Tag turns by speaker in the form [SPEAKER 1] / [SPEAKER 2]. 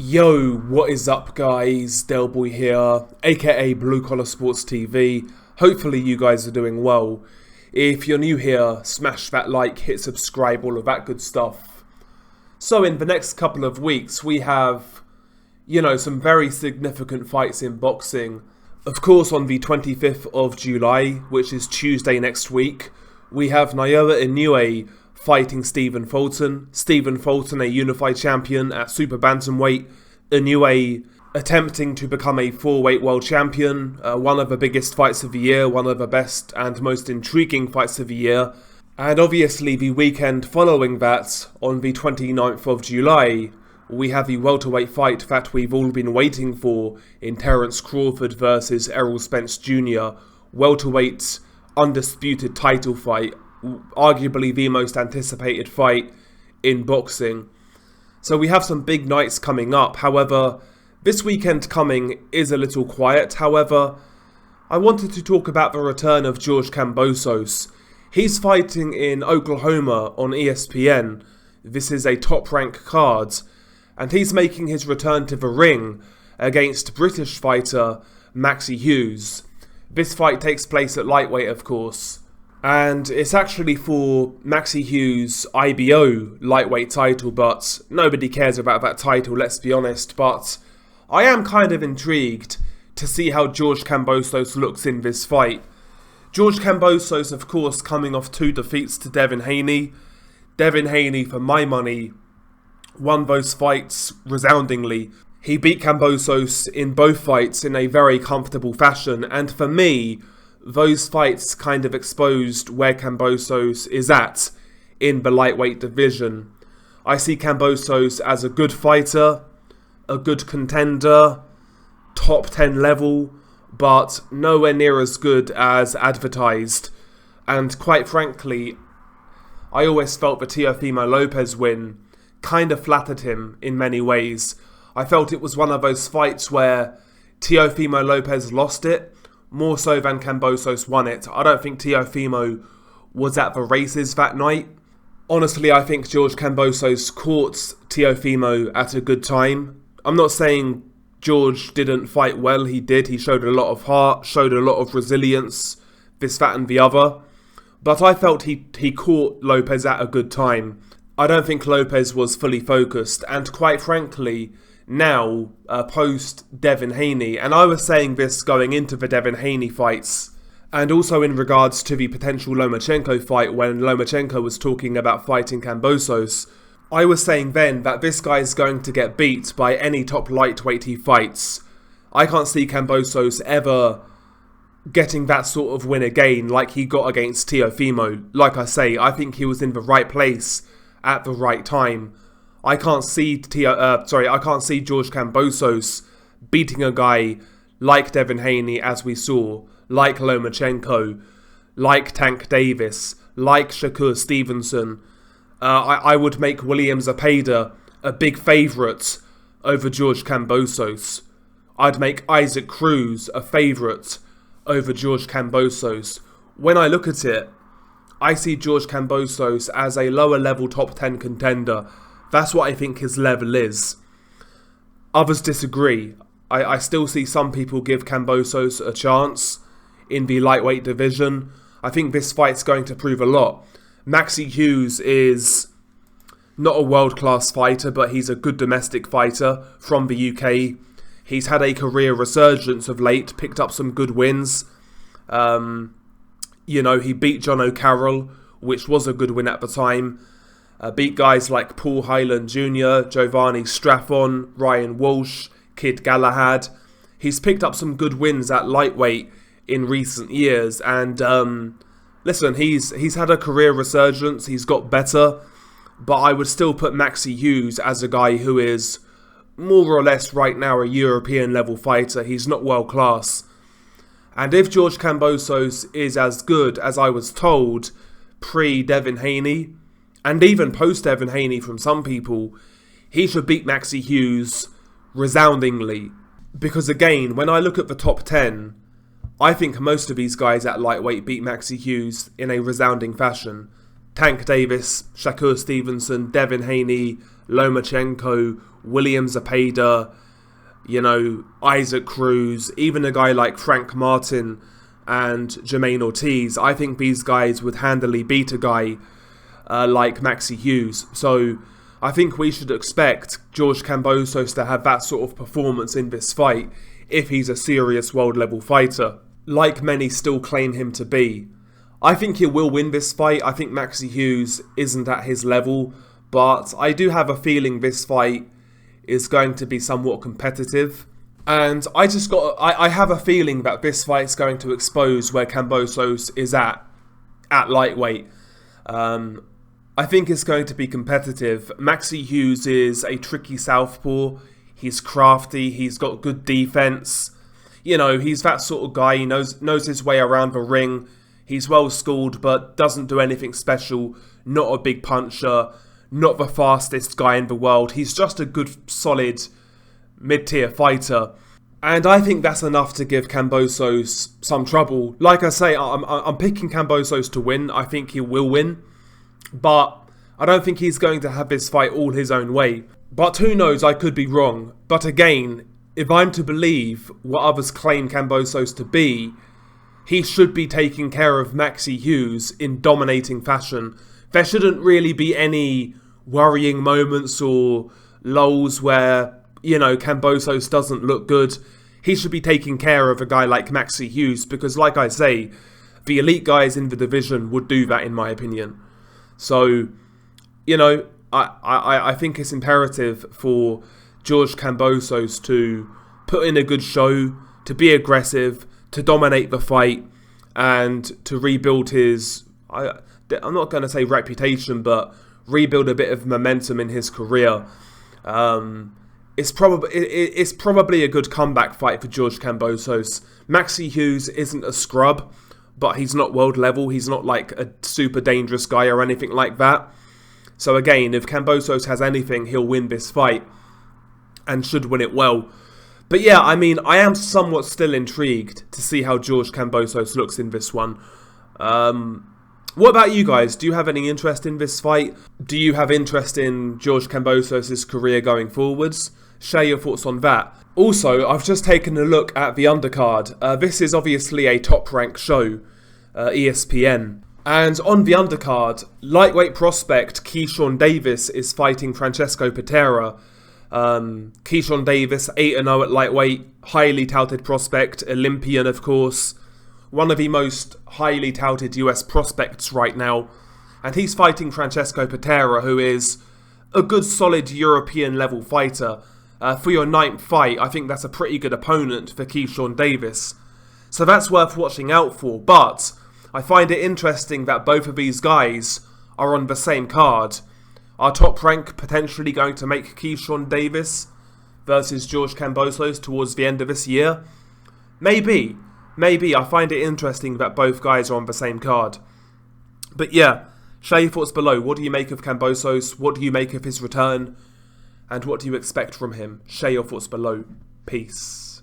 [SPEAKER 1] Yo, what is up guys, Delboy here, aka Blue Collar Sports TV. Hopefully you guys are doing well. If you're new here, smash that like, hit subscribe, all of that good stuff. So in the next couple of weeks we have, some very significant fights in boxing. Of course on the 25th of July, which is Tuesday next week, we have Naoya Inoue fighting Stephen Fulton. Stephen Fulton, a unified champion at Super Bantamweight. Inoue attempting to become a 4-weight world champion. One of the biggest fights of the year, one of the best and most intriguing fights of the year. And obviously the weekend following that, on the 29th of July, we have the welterweight fight that we've all been waiting for in Terence Crawford versus Errol Spence Jr. Welterweight undisputed title fight. Arguably the most anticipated fight in boxing. So we have some big nights coming up. However, this weekend coming is a little quiet. However, I wanted to talk about the return of George Kambosos. He's fighting in Oklahoma on ESPN. This is a top-ranked card. And he's making his return to the ring against British fighter Maxi Hughes. This fight takes place at lightweight, of course. And it's actually for Maxi Hughes' IBO lightweight title, but nobody cares about that title, let's be honest. But I am kind of intrigued to see how George Kambosos looks in this fight. George Kambosos, of course, coming off 2 defeats to Devin Haney. Devin Haney, for my money, won those fights resoundingly. He beat Kambosos in both fights in a very comfortable fashion, and for me, those fights kind of exposed where Kambosos is at in the lightweight division. I see Kambosos as a good fighter, a good contender, top 10 level, but nowhere near as good as advertised. And quite frankly, I always felt the Teofimo Lopez win kind of flattered him in many ways. I felt it was one of those fights where Teofimo Lopez lost it, more so than Kambosos won it. I don't think Teofimo was at the races that night. Honestly, I think George Kambosos caught Teofimo at a good time. I'm not saying George didn't fight well, he did. He showed a lot of heart, showed a lot of resilience, this, that and the other. But I felt he caught Lopez at a good time. I don't think Lopez was fully focused, and quite frankly, now, post Devin Haney, and I was saying this going into the Devin Haney fights, and also in regards to the potential Lomachenko fight when Lomachenko was talking about fighting Kambosos, I was saying then that this guy is going to get beat by any top lightweight he fights. I can't see Kambosos ever getting that sort of win again like he got against Teofimo. Like I say, I think he was in the right place at the right time. I can't see George Kambosos beating a guy like Devin Haney, as we saw, like Lomachenko, like Tank Davis, like Shakur Stevenson. I would make William Zepeda a big favourite over George Kambosos. I'd make Isaac Cruz a favourite over George Kambosos. When I look at it, I see George Kambosos as a lower level top 10 contender. That's what I think his level is. Others disagree. I still see some people give Kambosos a chance in the lightweight division. I think this fight's going to prove a lot. Maxi Hughes is not a world-class fighter, but he's a good domestic fighter from the UK. He's had a career resurgence of late, picked up some good wins. He beat John O'Carroll, which was a good win at the time. Beat guys like Paul Hyland Jr., Giovanni Straffon, Ryan Walsh, Kid Galahad. He's picked up some good wins at lightweight in recent years, and listen, he's had a career resurgence, he's got better, but I would still put Maxi Hughes as a guy who is more or less right now a European level fighter. He's not world class. And if George Kambosos is as good as I was told pre-Devin Haney, and even post-Devin Haney from some people, he should beat Maxi Hughes resoundingly. Because again, when I look at the top 10, I think most of these guys at lightweight beat Maxi Hughes in a resounding fashion. Tank Davis, Shakur Stevenson, Devin Haney, Lomachenko, William Zepeda, Isaac Cruz, even a guy like Frank Martin and Jermaine Ortiz. I think these guys would handily beat a guy like Maxi Hughes. So I think we should expect George Kambosos to have that sort of performance in this fight if he's a serious world level fighter, like many still claim him to be. I think he will win this fight. I think Maxi Hughes isn't at his level, but I do have a feeling this fight is going to be somewhat competitive. And I have a feeling that this fight's going to expose where Kambosos is at lightweight. I think it's going to be competitive. Maxi Hughes is a tricky southpaw. He's crafty. He's got good defense. He's that sort of guy. He knows his way around the ring. He's well schooled, but doesn't do anything special. Not a big puncher. Not the fastest guy in the world. He's just a good, solid, mid-tier fighter. And I think that's enough to give Kambosos some trouble. Like I say, I'm picking Kambosos to win. I think he will win. But I don't think he's going to have this fight all his own way. But who knows, I could be wrong. But again, if I'm to believe what others claim Kambosos to be, he should be taking care of Maxi Hughes in dominating fashion. There shouldn't really be any worrying moments or lulls where, Kambosos doesn't look good. He should be taking care of a guy like Maxi Hughes because, like I say, the elite guys in the division would do that in my opinion. So, I think it's imperative for George Kambosos to put in a good show, to be aggressive, to dominate the fight, and to rebuild his, I'm not going to say reputation, but rebuild a bit of momentum in his career. It's probably a good comeback fight for George Kambosos. Maxi Hughes isn't a scrub, but he's not world level. He's not like a super dangerous guy or anything like that. So again, if Kambosos has anything, he'll win this fight and should win it well. But yeah, I am somewhat still intrigued to see how George Kambosos looks in this one. What about you guys? Do you have any interest in this fight? Do you have interest in George Kambosos' career going forwards? Share your thoughts on that. Also, I've just taken a look at the undercard. This is obviously a top-ranked show, ESPN. And on the undercard, lightweight prospect Keyshawn Davis is fighting Francesco Patera. Keyshawn Davis, 8-0 at lightweight, highly touted prospect, Olympian of course, one of the most highly touted US prospects right now. And he's fighting Francesco Patera, who is a good solid European level fighter. For your 9th fight, I think that's a pretty good opponent for Keyshawn Davis. So that's worth watching out for, but I find it interesting that both of these guys are on the same card. Are Top Rank potentially going to make Keyshawn Davis versus George Kambosos towards the end of this year? Maybe. I find it interesting that both guys are on the same card. But yeah, share your thoughts below. What do you make of Kambosos? What do you make of his return? And what do you expect from him? Share your thoughts below. Peace.